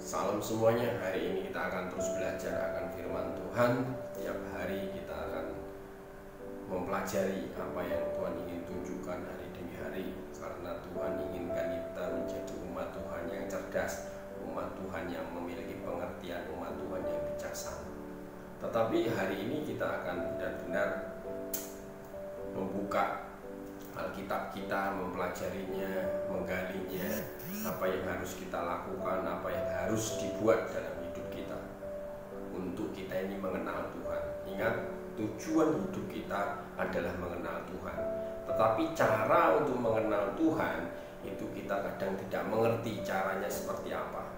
Salam semuanya, hari ini kita akan terus belajar akan firman Tuhan. Tiap hari kita akan mempelajari apa yang Tuhan ingin tunjukkan hari demi hari. Karena Tuhan inginkan kita menjadi umat Tuhan yang cerdas, umat Tuhan yang memiliki pengertian, umat Tuhan yang bijaksana. Tetapi hari ini kita akan benar-benar membuka Alkitab kita, mempelajarinya, menggalinya, apa yang harus kita lakukan, apa yang harus dibuat dalam hidup kita untuk kita ini mengenal Tuhan. Ingat, tujuan hidup kita adalah mengenal Tuhan. Tetapi cara untuk mengenal Tuhan itu kita kadang tidak mengerti caranya seperti apa.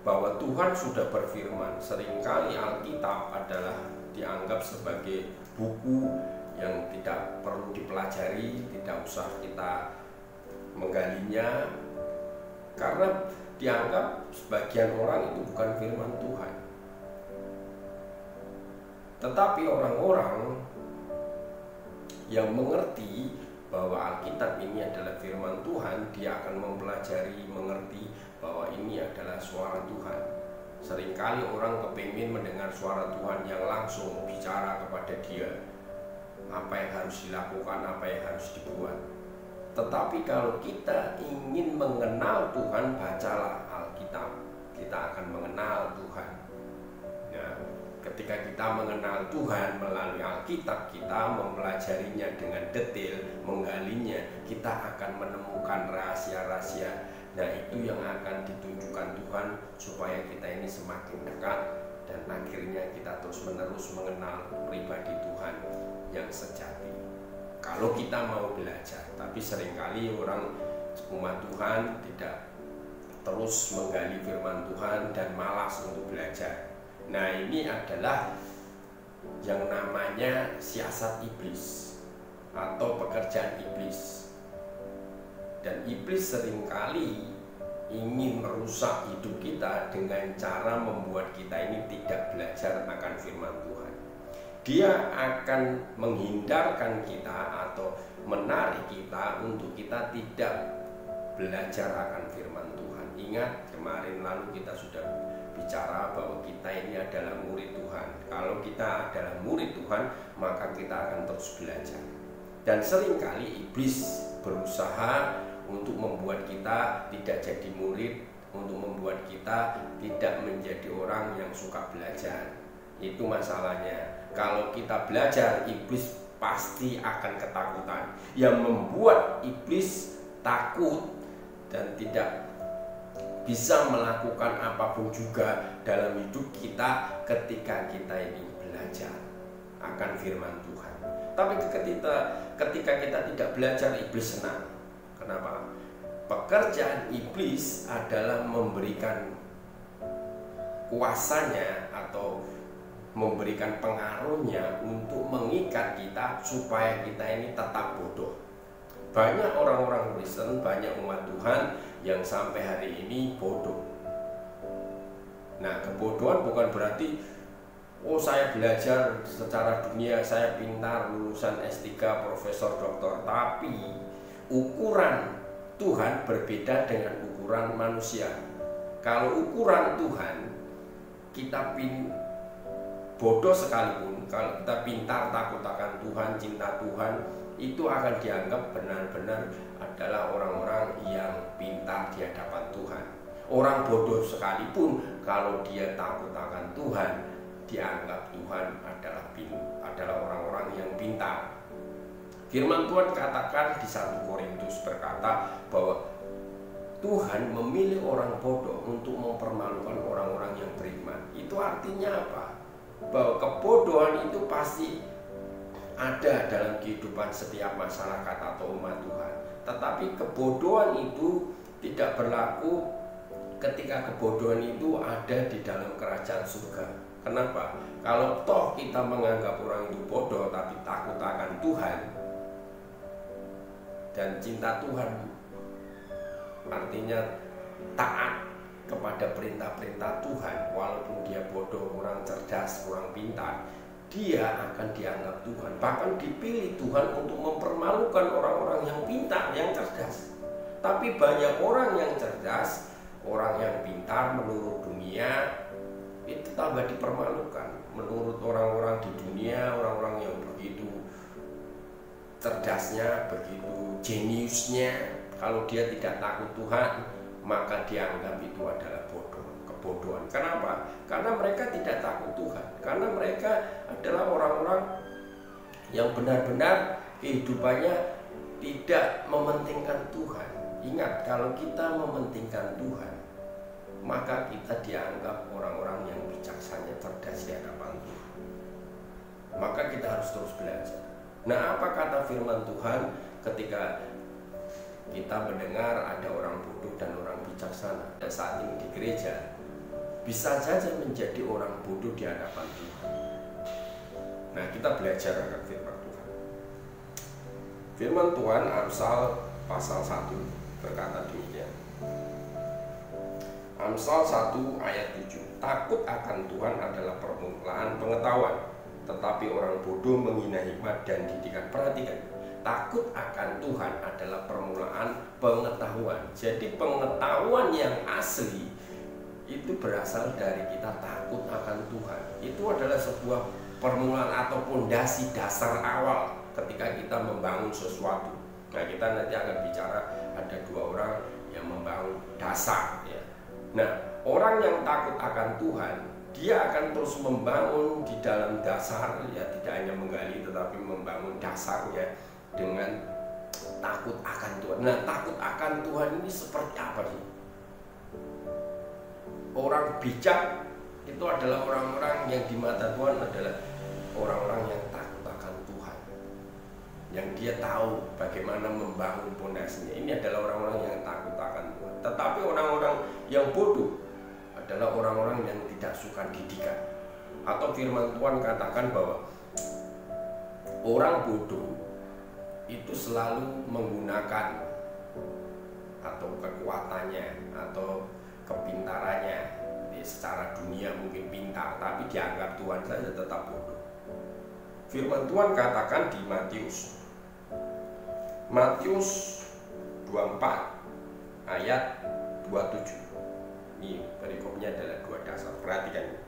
Bahwa Tuhan sudah berfirman, seringkali Alkitab adalah dianggap sebagai buku yang tidak perlu dipelajari, tidak usah kita menggalinya, karena dianggap sebagian orang itu bukan firman Tuhan. Tetapi orang-orang yang mengerti bahwa Alkitab ini adalah firman Tuhan, dia akan mempelajari, mengerti bahwa ini adalah suara Tuhan. Seringkali orang kepingin mendengar suara Tuhan yang langsung bicara kepada dia, apa yang harus dilakukan, apa yang harus dibuat. Tetapi kalau kita ingin mengenal Tuhan, bacalah Alkitab, kita akan mengenal Tuhan. Nah, ketika kita mengenal Tuhan melalui Alkitab, kita mempelajarinya dengan detail, menggalinya, kita akan menemukan rahasia-rahasia. Nah, itu yang akan ditunjukkan Tuhan supaya kita ini semakin dekat dan akhirnya kita terus-menerus mengenal pribadi Tuhan yang sejati. Kalau kita mau belajar, tapi seringkali orang umat Tuhan tidak terus menggali firman Tuhan dan malas untuk belajar. Nah, ini adalah yang namanya siasat iblis atau pekerjaan iblis. Dan iblis seringkali ingin merusak hidup kita dengan cara membuat kita ini tidak belajar akan firman Tuhan. Dia akan menghindarkan kita atau menarik kita untuk kita tidak belajar akan firman Tuhan. Ingat, kemarin lalu kita sudah bicara bahwa kita ini adalah murid Tuhan. Kalau kita adalah murid Tuhan, maka kita akan terus belajar. Dan seringkali iblis berusaha untuk membuat kita tidak jadi murid, untuk membuat kita tidak menjadi orang yang suka belajar. Itu masalahnya. Kalau kita belajar, iblis pasti akan ketakutan. Yang membuat iblis takut dan tidak bisa melakukan apapun juga dalam hidup kita ketika kita ini belajar akan firman Tuhan. Tapi ketika kita tidak belajar, iblis senang. Kenapa? Pekerjaan iblis adalah memberikan kuasanya atau memberikan pengaruhnya untuk mengikat kita supaya kita ini tetap bodoh. Banyak orang-orang Kristen, banyak umat Tuhan yang sampai hari ini bodoh. Nah, kebodohan bukan berarti saya belajar secara dunia, saya pintar, lulusan S3, profesor, doktor. Tapi ukuran Tuhan berbeda dengan ukuran manusia. Kalau ukuran Tuhan, kita bodoh sekalipun, kalau kita pintar, takut akan Tuhan, cinta Tuhan, itu akan dianggap benar-benar adalah orang-orang yang pintar di hadapan Tuhan. Orang bodoh sekalipun, kalau dia takut akan Tuhan, dianggap Tuhan adalah orang-orang yang pintar. Firman Tuhan katakan di 1 Korintus berkata bahwa Tuhan memilih orang bodoh untuk mempermalukan orang-orang yang beriman. Itu artinya apa? Bahwa kebodohan itu pasti ada dalam kehidupan setiap masyarakat atau umat Tuhan. Tetapi kebodohan itu tidak berlaku ketika kebodohan itu ada di dalam kerajaan surga. Kenapa? Kalau toh kita menganggap orang itu bodoh tapi takut akan Tuhan dan cinta Tuhan, artinya taat kepada perintah-perintah Tuhan, walaupun dia bodoh, kurang cerdas, kurang pintar, dia akan dianggap Tuhan. Bahkan dipilih Tuhan untuk mempermalukan orang-orang yang pintar, yang cerdas. Tapi banyak orang yang cerdas orang yang pintar menurut dunia itu tambah dipermalukan. Menurut orang-orang di dunia, orang-orang yang begitu cerdasnya, begitu jeniusnya, kalau dia tidak takut Tuhan, maka dianggap itu adalah bodoh, kebodohan. Kenapa? Karena mereka tidak takut Tuhan. Karena mereka adalah orang-orang yang benar-benar kehidupannya tidak mementingkan Tuhan. Ingat, kalau kita mementingkan Tuhan, maka kita dianggap orang-orang yang bijaksana, cerdas di hadapan Tuhan. Maka kita harus terus belajar. Nah, apa kata firman Tuhan ketika kita mendengar ada orang bodoh dan orang bijaksana? Dan saat ini di gereja bisa saja menjadi orang bodoh di hadapan Tuhan. Nah, kita belajar akan firman Tuhan. Firman Tuhan Amsal pasal 1 berkata demikian. Amsal 1 ayat 7. Takut akan Tuhan adalah permulaan pengetahuan, tetapi orang bodoh menghina hikmat dan didikan. Perhatikan, takut akan Tuhan adalah permulaan pengetahuan. Jadi pengetahuan yang asli itu berasal dari kita takut akan Tuhan. Itu adalah sebuah permulaan atau pondasi dasar awal ketika kita membangun sesuatu. Nah, kita nanti akan bicara ada dua orang yang membangun dasar, ya. Nah, orang yang takut akan Tuhan, dia akan terus membangun di dalam dasar, ya, tidak hanya menggali tetapi membangun dasarnya dengan takut akan Tuhan. Nah, takut akan Tuhan ini seperti apa sih? Orang bijak itu adalah orang-orang yang di mata Tuhan adalah orang-orang yang takut akan Tuhan, yang dia tahu bagaimana membangun pondasinya. Ini adalah orang-orang yang takut akan Tuhan. Tetapi orang-orang yang bodoh adalah orang-orang yang tidak suka didikan. Atau firman Tuhan katakan bahwa orang bodoh itu selalu menggunakan atau kekuatannya atau kepintarannya. Secara dunia mungkin pintar, tapi dianggap Tuhan saja tetap bodoh. Firman Tuhan katakan di Matius 24 ayat 27. Ini perikopnya adalah dua dasar. Perhatikan.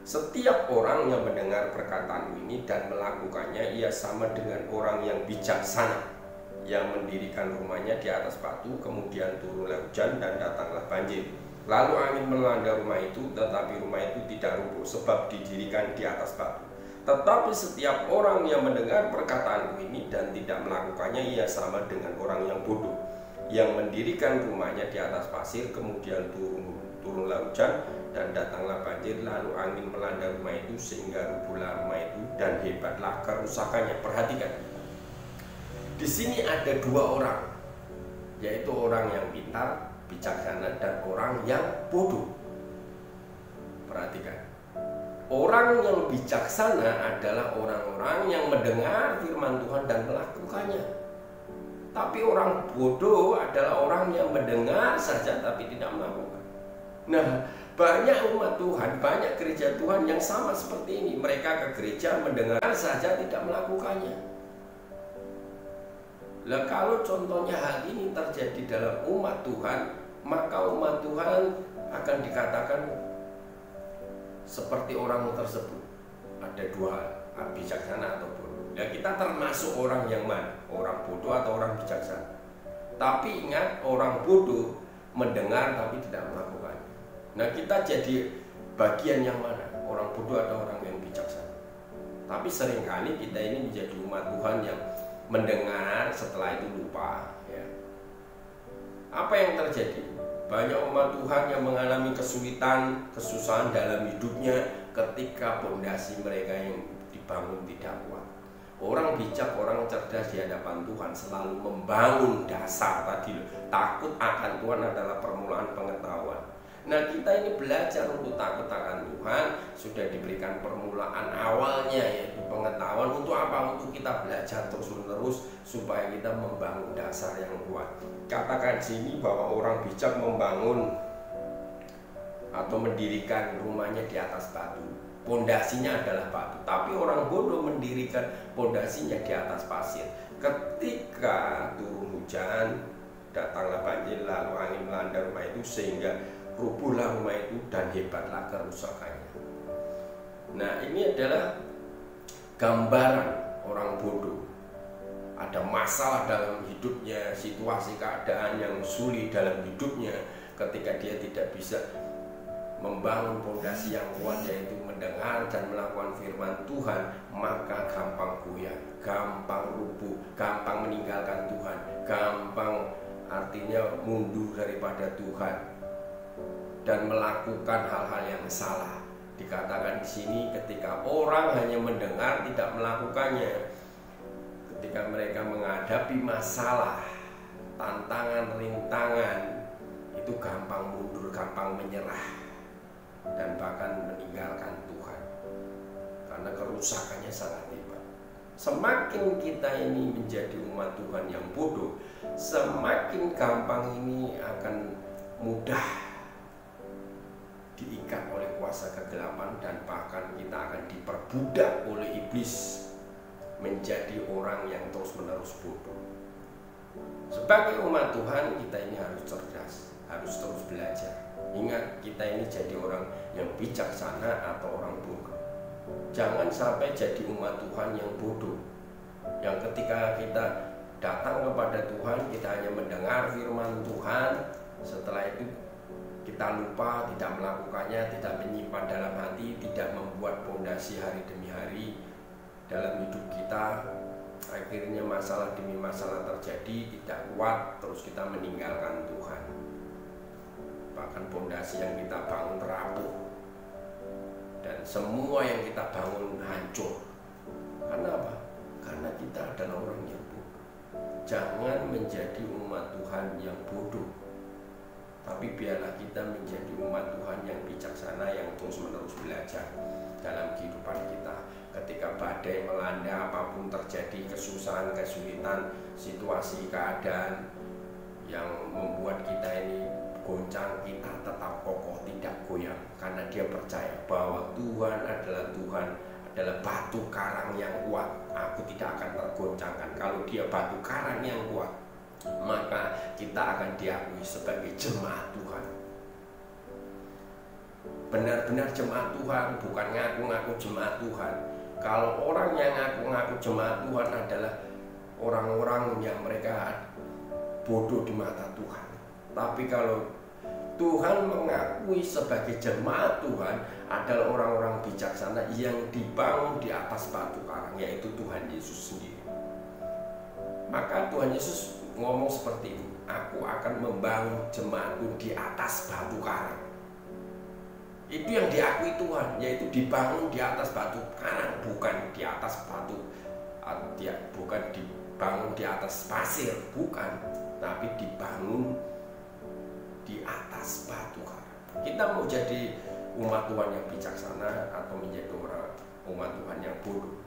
Setiap orang yang mendengar perkataan ini dan melakukannya, ia sama dengan orang yang bijaksana yang mendirikan rumahnya di atas batu, kemudian turunlah hujan dan datanglah banjir. Lalu angin melanda rumah itu, tetapi rumah itu tidak rubuh sebab didirikan di atas batu. Tetapi setiap orang yang mendengar perkataanku ini dan tidak melakukannya, ia sama dengan orang yang bodoh yang mendirikan rumahnya di atas pasir, kemudian turunlah hujan dan datanglah banjir, lalu angin melanda rumah itu sehingga rubuhlah rumah itu dan hebatlah kerusakannya. Perhatikan, di sini ada dua orang, yaitu orang yang pintar, bijaksana, dan orang yang bodoh. Perhatikan, orang yang bijaksana adalah orang-orang yang mendengar firman Tuhan dan melakukannya. Tapi orang bodoh adalah orang yang mendengar saja tapi tidak melakukan. Nah, banyak umat Tuhan, banyak gereja Tuhan yang sama seperti ini. Mereka ke gereja mendengar saja tidak melakukannya. Lah, kalau contohnya hal ini terjadi dalam umat Tuhan, maka umat Tuhan akan dikatakan seperti orang tersebut. Ada dua hal, bijaksana atau bodoh. Nah, kita termasuk orang yang mana? Orang bodoh atau orang bijaksana? Tapi ingat, orang bodoh mendengar tapi tidak melakukan. Nah, kita jadi bagian yang mana? Orang bodoh atau orang yang bijaksana? Tapi seringkali kita ini menjadi umat Tuhan yang mendengar setelah itu lupa, ya. Apa yang terjadi? Banyak umat Tuhan yang mengalami kesulitan, kesusahan dalam hidupnya ketika pondasi mereka yang dibangun tidak kuat. Orang bijak, orang cerdas di hadapan Tuhan selalu membangun dasar tadi. Takut akan Tuhan adalah permulaan pengetahuan. Nah, kita ini belajar untuk takut akan Tuhan, sudah diberikan permulaan awalnya yaitu pengetahuan. Untuk apa? Untuk kita belajar terus-menerus supaya kita membangun dasar yang kuat. Katakan sini bahwa orang bijak membangun atau mendirikan rumahnya di atas batu. Pondasinya adalah batu. Tapi orang bodoh mendirikan pondasinya di atas pasir. Ketika turun hujan, datanglah banjir, lalu angin melanda rumah itu sehingga rubuhlah rumah itu dan hebatlah kerusakannya. Nah, ini adalah gambaran orang bodoh. Ada masalah dalam hidupnya, situasi keadaan yang sulit dalam hidupnya, ketika dia tidak bisa membangun fondasi yang kuat, yaitu mendengar dan melakukan firman Tuhan, maka gampang goyah, gampang rubuh, gampang meninggalkan Tuhan, gampang artinya mundur daripada Tuhan dan melakukan hal-hal yang salah. Dikatakan di sini, ketika orang hanya mendengar tidak melakukannya, ketika mereka menghadapi masalah, tantangan, rintangan, itu gampang mundur, gampang menyerah, dan bahkan meninggalkan Tuhan karena kerusakannya sangat hebat. Semakin kita ini menjadi umat Tuhan yang bodoh, semakin gampang ini akan mudah diikat oleh kuasa kegelapan, dan bahkan kita akan diperbudak oleh iblis menjadi orang yang terus-menerus bodoh. Sebagai umat Tuhan, kita ini harus cerdas, harus terus belajar. Ingat, kita ini jadi orang yang bijaksana atau orang bodoh. Jangan sampai jadi umat Tuhan yang bodoh, yang ketika kita datang kepada Tuhan, kita hanya mendengar firman Tuhan, setelah itu kita lupa, tidak melakukannya, tidak menyimpan dalam hati, tidak membuat fondasi hari demi hari dalam hidup kita. Akhirnya masalah demi masalah terjadi, tidak kuat, terus kita meninggalkan Tuhan. Bahkan fondasi yang kita bangun rapuh, dan semua yang kita bangun hancur. Karena apa? Karena kita adalah orang yang bodoh. Jangan menjadi umat Tuhan yang bodoh, tapi biarlah kita menjadi umat Tuhan yang bijaksana, yang terus-menerus belajar dalam kehidupan kita. Ketika badai melanda, apapun terjadi, kesusahan, kesulitan, situasi, keadaan yang membuat kita ini goncang, kita tetap kokoh, tidak goyang, karena dia percaya bahwa Tuhan adalah batu karang yang kuat. Aku tidak akan tergoncangkan. Kalau dia batu karang yang kuat, maka kita akan diakui sebagai jemaat Tuhan. Benar-benar jemaat Tuhan, bukan ngaku-ngaku jemaat Tuhan. Kalau orang yang ngaku-ngaku jemaat Tuhan adalah orang-orang yang mereka bodoh di mata Tuhan. Tapi kalau Tuhan mengakui sebagai jemaat Tuhan adalah orang-orang bijaksana yang dibangun di atas batu karang, yaitu Tuhan Yesus sendiri. Maka Tuhan Yesus ngomong seperti ini, aku akan membangun jemaatku di atas batu karang. Itu yang diakui Tuhan, yaitu dibangun di atas batu karang, bukan di atas batu, bukan dibangun di atas pasir, bukan, tapi dibangun di atas batu karang. Kita mau jadi umat Tuhan yang bijaksana atau menjadi orang umat Tuhan yang bodoh?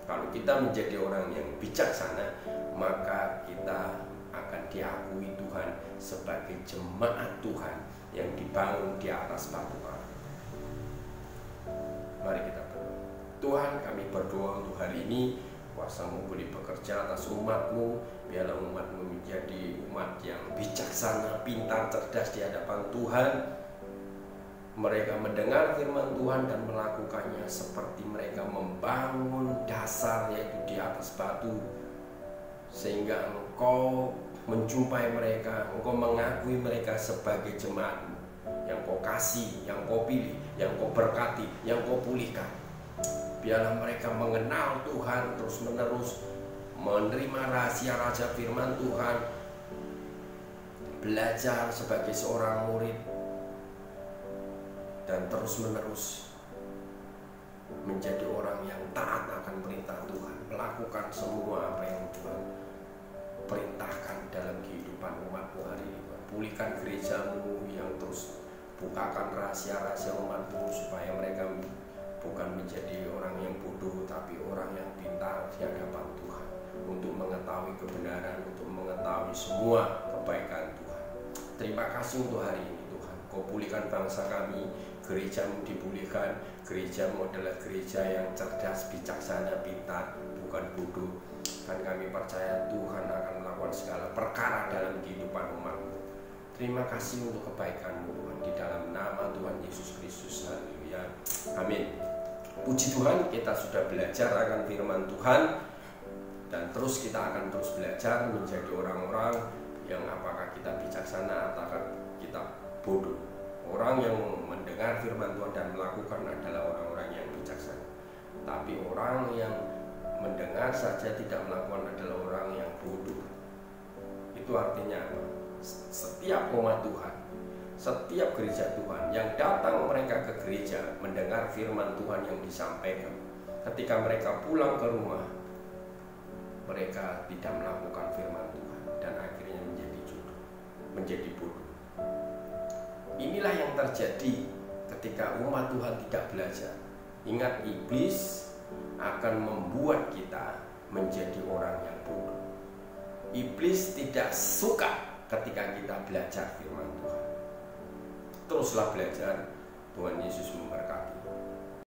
Kalau kita menjadi orang yang bijaksana, maka kita akan diakui Tuhan sebagai jemaat Tuhan yang dibangun di atas batu karang. Mari kita berdoa. Tuhan, kami berdoa untuk hari ini, kuasa-Mu boleh bekerja atas umat-Mu. Biarlah umat-Mu menjadi umat yang bijaksana, pintar, cerdas di hadapan Tuhan. Mereka mendengar firman Tuhan dan melakukannya seperti mereka membangun dasar, yaitu di atas batu, sehingga Engkau menjumpai mereka, Engkau mengakui mereka sebagai jemaat-Mu yang Kau kasih, yang Kau pilih, yang Kau berkati, yang Kau pulihkan. Biarlah mereka mengenal Tuhan terus-menerus, menerima rahasia-rahasia firman Tuhan, belajar sebagai seorang murid, dan terus-menerus menjadi orang yang taat akan perintah Tuhan, melakukan semua apa yang Tuhan perintahkan dalam kehidupan umat-Mu hari ini. Pulihkan gereja-Mu yang terus bukakan rahasia-rahasia umat-Mu, supaya mereka bukan menjadi orang yang bodoh, tapi orang yang pintar di hadapan Tuhan, untuk mengetahui kebenaran, untuk mengetahui semua kebaikan Tuhan. Terima kasih untuk hari ini Tuhan. Kau pulihkan bangsa kami, gereja-Mu dipulihkan. Gereja-Mu adalah gereja yang cerdas, bijaksana, pintar, bukan bodoh. Dan kami percaya Tuhan akan melakukan segala perkara dalam kehidupan umat-Mu. Terima kasih untuk kebaikan-Mu Tuhan, di dalam nama Tuhan Yesus Kristus. Haleluya. Amin. Puji Tuhan, kita sudah belajar akan firman Tuhan, dan terus kita akan terus belajar menjadi orang-orang yang apakah kita bijaksana ataukah kita bodoh. Orang yang mendengar firman Tuhan dan melakukan adalah orang-orang yang bijaksana. Tapi orang yang mendengar saja tidak melakukan adalah orang yang bodoh. Itu artinya apa? Setiap umat Tuhan, setiap gereja Tuhan yang datang mereka ke gereja mendengar firman Tuhan yang disampaikan, ketika mereka pulang ke rumah mereka tidak melakukan firman Tuhan dan akhirnya menjadi bodoh. Inilah yang terjadi ketika umat Tuhan tidak belajar. Ingat, iblis akan membuat kita menjadi orang yang bodoh. Iblis tidak suka ketika kita belajar firman Tuhan. Teruslah belajar. Tuhan Yesus memberkati.